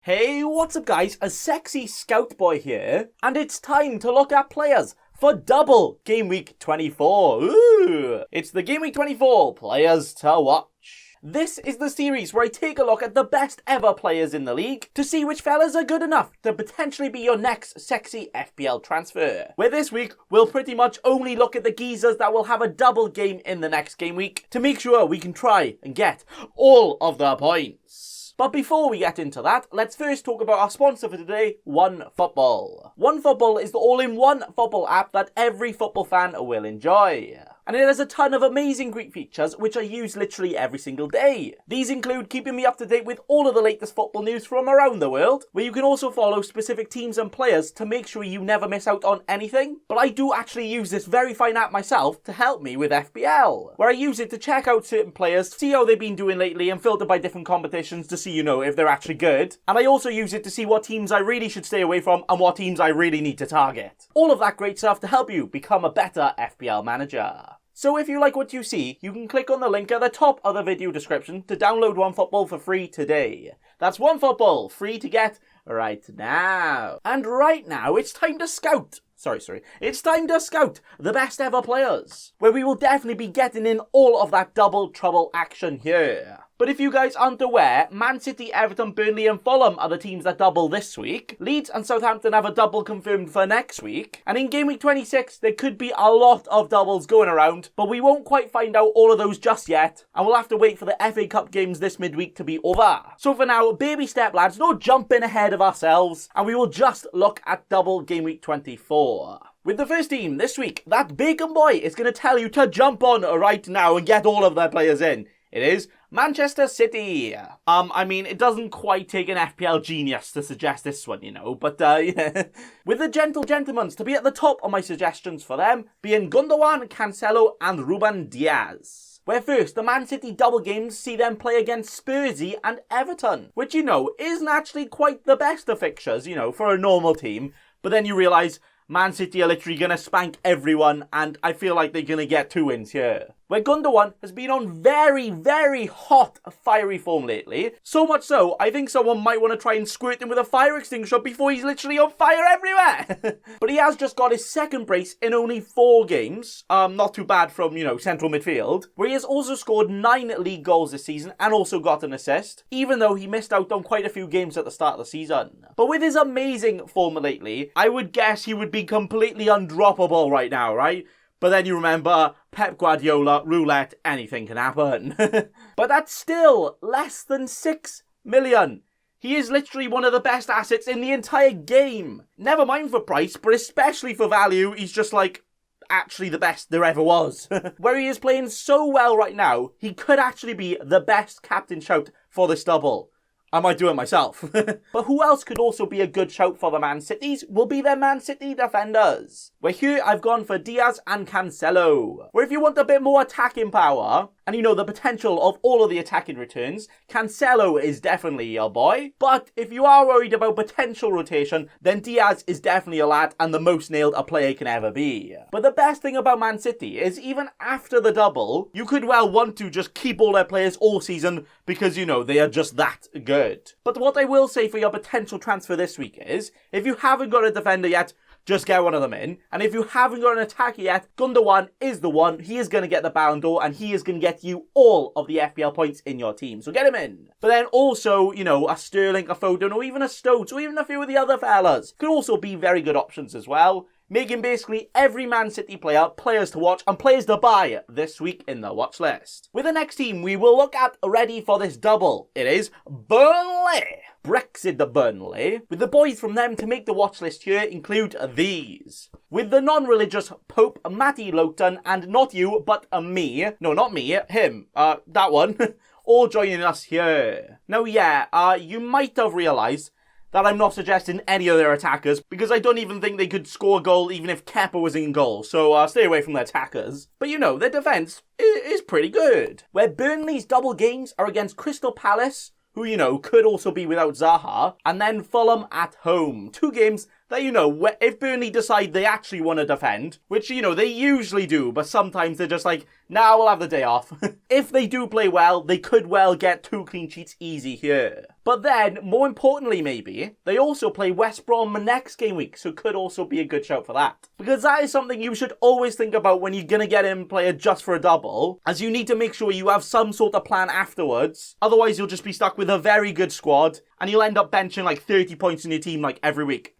Hey, what's up guys, a sexy scout boy here, and it's time to look at players for Double Gameweek 24. Ooh! It's the Gameweek 24 players to watch. This is the series where I take a look at the best ever players in the league to see which fellas are good enough to potentially be your next sexy FPL transfer. Where this week, we'll pretty much only look at the geezers that will have a double game in the next game week to make sure we can try and get all of the points. But before we get into that, let's first talk about our sponsor for today, OneFootball. OneFootball is the all-in-one football app that every football fan will enjoy. And it has a ton of amazing Greek features which I use literally every single day. These include keeping me up to date with all of the latest football news from around the world, where you can also follow specific teams and players to make sure you never miss out on anything. But I do actually use this very fine app myself to help me with FPL, where I use it to check out certain players, see how they've been doing lately and filter by different competitions to see, if they're actually good. And I also use it to see what teams I really should stay away from and what teams I really need to target. All of that great stuff to help you become a better FPL manager. So if you like what you see, you can click on the link at the top of the video description to download OneFootball for free today. That's OneFootball, free to get right now. And right now, it's time to scout. It's time to scout the best ever players, where we will definitely be getting in all of that double trouble action here. But if you guys aren't aware, Man City, Everton, Burnley and Fulham are the teams that double this week. Leeds and Southampton have a double confirmed for next week. And in Game Week 26, there could be a lot of doubles going around, but we won't quite find out all of those just yet. And we'll have to wait for the FA Cup games this midweek to be over. So for now, baby step lads, no jumping ahead of ourselves. And we will just look at Double Game Week 24. With the first team this week, that bacon boy is going to tell you to jump on right now and get all of their players in. It is Manchester City. It doesn't quite take an FPL genius to suggest this one, but yeah. With the gentle gentlemen to be at the top of my suggestions for them, being Gundogan, Cancelo and Ruben Diaz. Where first, the Man City double games see them play against Spursy and Everton, which, isn't actually quite the best of fixtures, for a normal team, but then you realise Man City are literally going to spank everyone, and I feel like they're going to get 2 wins here. Where Gundogan has been on very, very hot, fiery form lately. So much so, I think someone might want to try and squirt him with a fire extinguisher before he's literally on fire everywhere. But he has just got his second brace in only 4 games. Not too bad from, central midfield. Where he has also scored 9 league goals this season and also got an assist, even though he missed out on quite a few games at the start of the season. But with his amazing form lately, I would guess he would be completely undroppable right now, right? But then you remember, Pep Guardiola, roulette, anything can happen. But that's still less than 6 million. He is literally one of the best assets in the entire game. Never mind for price, but especially for value, he's just actually the best there ever was. Where he is playing so well right now, he could actually be the best captain shout for this double. I might do it myself. But who else could also be a good shout for the Man Cities will be their Man City defenders. Where here I've gone for Diaz and Cancelo. Where if you want a bit more attacking power, and the potential of all of the attacking returns, Cancelo is definitely your boy. But if you are worried about potential rotation, then Diaz is definitely a lad and the most nailed a player can ever be. But the best thing about Man City is even after the double, you could well want to just keep all their players all season because, they are just that good. But what I will say for your potential transfer this week is, if you haven't got a defender yet, just get one of them in. And if you haven't got an attacker yet, Gundogan is the one. He is going to get the Ballon d'Or and he is going to get you all of the FPL points in your team. So get him in. But then also, a Sterling, a Foden, or even a Stones, or even a few of the other fellas could also be very good options as well. Making basically every Man City player players to watch and players to buy this week in the watch list. With the next team we will look at ready for this double, it is Burnley. Brexit the Burnley. With the boys from them to make the watch list here include these. With the non-religious Pope Matty Lowton and not you but me. No, not me, him. That one. All joining us here. Now yeah, you might have realised that I'm not suggesting any of their attackers because I don't even think they could score a goal even if Kepa was in goal, so stay away from their attackers. But their defence is pretty good. Where Burnley's double games are against Crystal Palace, who, could also be without Zaha, and then Fulham at home. 2 games that, if Burnley decide they actually want to defend, which, they usually do, but sometimes they're just Nah, we'll have the day off. If they do play well, they could well get 2 clean sheets easy here. But then, more importantly maybe, they also play West Brom next game week, so could also be a good shout for that. Because that is something you should always think about when you're going to get in a player just for a double, as you need to make sure you have some sort of plan afterwards. Otherwise, you'll just be stuck with a very good squad, and you'll end up benching like 30 points in your team like every week.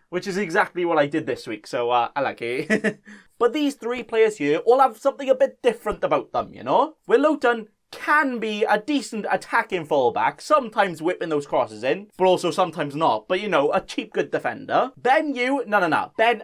Which is exactly what I did this week, so I like it. But these 3 players here all have something a bit different about them, you know? Where Luton can be a decent attacking fullback, sometimes whipping those crosses in, but also sometimes not. But, you know, a cheap, good defender. Ben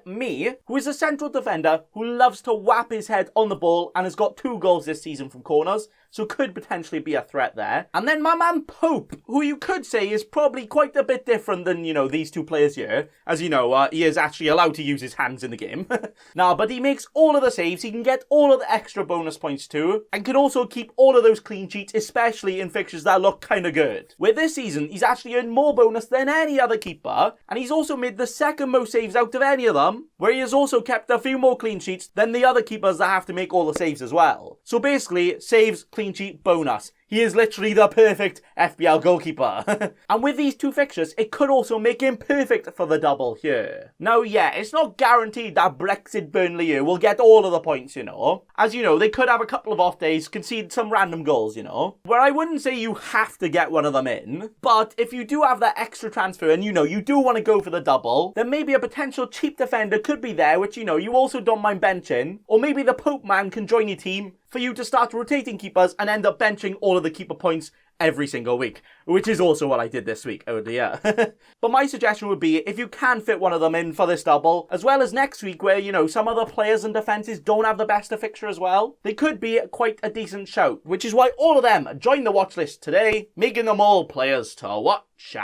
Me, who is a central defender who loves to whap his head on the ball and has got 2 goals this season from corners, so could potentially be a threat there. And then my man Pope, who you could say is probably quite a bit different than, you know, these 2 players here. As you know, he is actually allowed to use his hands in the game. Nah, but he makes all of the saves, he can get all of the extra bonus points too, and can also keep all of those clean sheets, especially in fixtures that look kind of good. Where this season, he's actually earned more bonus than any other keeper, and he's also made the 2nd most saves out of any of them, where he has also kept a few more clean sheets than the other keepers that have to make all the saves as well. So basically, saves, clean sheet, bonus. He is literally the perfect FPL goalkeeper. And with these 2 fixtures, it could also make him perfect for the double here. Now, yeah, it's not guaranteed that Brexit Burnley here will get all of the points, you know. As you know, they could have a couple of off days, concede some random goals, you know. Where I wouldn't say you have to get one of them in, but if you do have that extra transfer and, you know, you do want to go for the double, then maybe a potential cheap defender could be there, which, you know, you also don't mind benching. Or maybe the Pope man can join your team for you to start rotating keepers and end up benching all of the keeper points every single week, which is also what I did this week. Oh dear. But my suggestion would be, if you can fit one of them in for this double, as well as next week where, you know, some other players and defences don't have the best of fixture as well, they could be quite a decent shout, which is why all of them join the watch list today, making them all players to watch.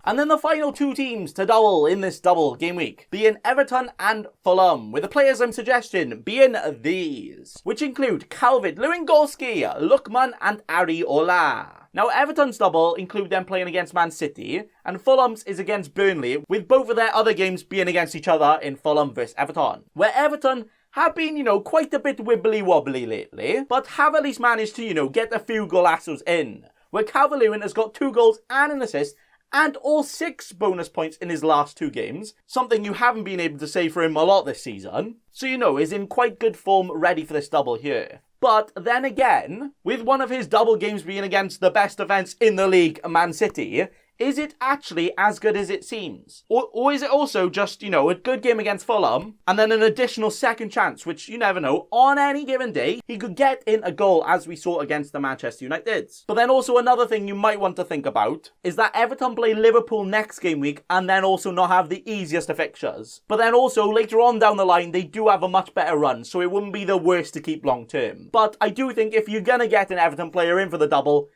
And then the final 2 teams to double in this double game week, being Everton and Fulham, with the players I'm suggesting being these, which include Calvert-Lewandowski, Lookman and Areola. Now, Everton's double include them playing against Man City, and Fulham's is against Burnley, with both of their other games being against each other in Fulham vs Everton, where Everton have been, you know, quite a bit wibbly-wobbly lately, but have at least managed to, you know, get a few golassos in, where Calvert-Lewin has got 2 goals and an assist, and all 6 bonus points in his last 2 games, something you haven't been able to say for him a lot this season. So, you know, is in quite good form, ready for this double here. But then again, with one of his double games being against the best defence in the league, Man City, is it actually as good as it seems? Or is it also just, you know, a good game against Fulham, and then an additional second chance, which you never know, on any given day, he could get in a goal as we saw against the Manchester Uniteds. But then also another thing you might want to think about is that Everton play Liverpool next game week, and then also not have the easiest of fixtures. But then also, later on down the line, they do have a much better run, so it wouldn't be the worst to keep long term. But I do think if you're gonna get an Everton player in for the double,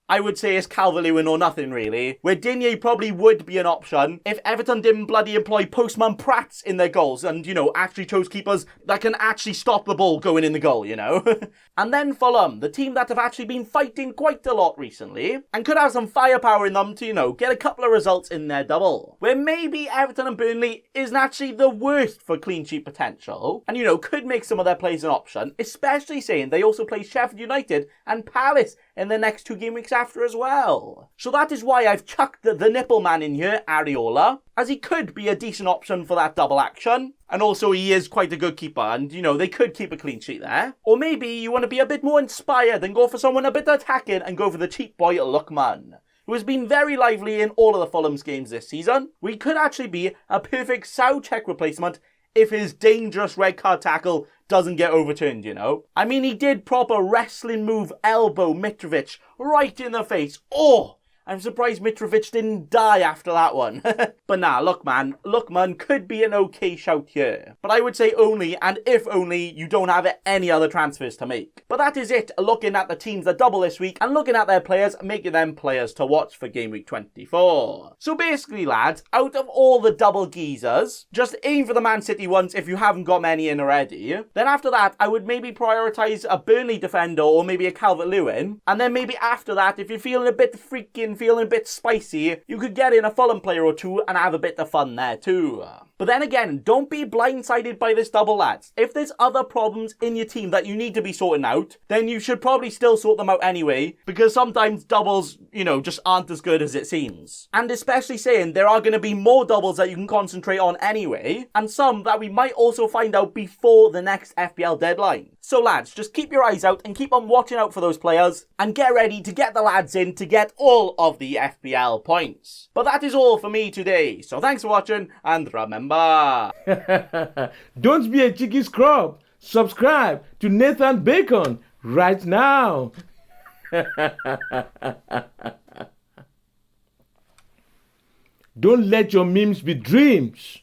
I would say it's Calvert-Lewin or nothing really, where Digne probably would be an option if Everton didn't bloody employ postman Prats in their goals and, you know, actually chose keepers that can actually stop the ball going in the goal, you know. And then Fulham, the team that have actually been fighting quite a lot recently and could have some firepower in them to, you know, get a couple of results in their double, where maybe Everton and Burnley isn't actually the worst for clean sheet potential and, you know, could make some of their plays an option, especially saying they also play Sheffield United and Palace in the next 2 game weeks after as well. So that is why I've chucked the nipple man in here, Areola, as he could be a decent option for that double action. And also he is quite a good keeper and, you know, they could keep a clean sheet there. Or maybe you want to be a bit more inspired and go for someone a bit attacking and go for the cheap boy Lookman, who has been very lively in all of the Fulham's games this season. We could actually be a perfect Souček replacement if his dangerous red card tackle doesn't get overturned, you know. I mean, he did proper wrestling move elbow Mitrovic right in the face. Oh, I'm surprised Mitrovic didn't die after that one. But nah, Lookman could be an okay shout here. But I would say only, and if only, you don't have any other transfers to make. But that is it, looking at the teams that double this week, and looking at their players, making them players to watch for Game Week 24. So basically, lads, out of all the double geezers, just aim for the Man City ones if you haven't got many in already. Then after that, I would maybe prioritise a Burnley defender, or maybe a Calvert-Lewin. And then maybe after that, if you're feeling a bit feeling a bit spicy, you could get in a Fulham player or 2 and have a bit of fun there too. But then again, don't be blindsided by this double, lads. If there's other problems in your team that you need to be sorting out, then you should probably still sort them out anyway, because sometimes doubles, just aren't as good as it seems. And especially saying there are going to be more doubles that you can concentrate on anyway, and some that we might also find out before the next FPL deadline. So lads, just keep your eyes out and keep on watching out for those players, and get ready to get the lads in to get all of the FPL points. But that is all for me today, so thanks for watching, and remember... Don't be a cheeky scrub. Subscribe to Nathan Bacon right now. Don't let your memes be dreams.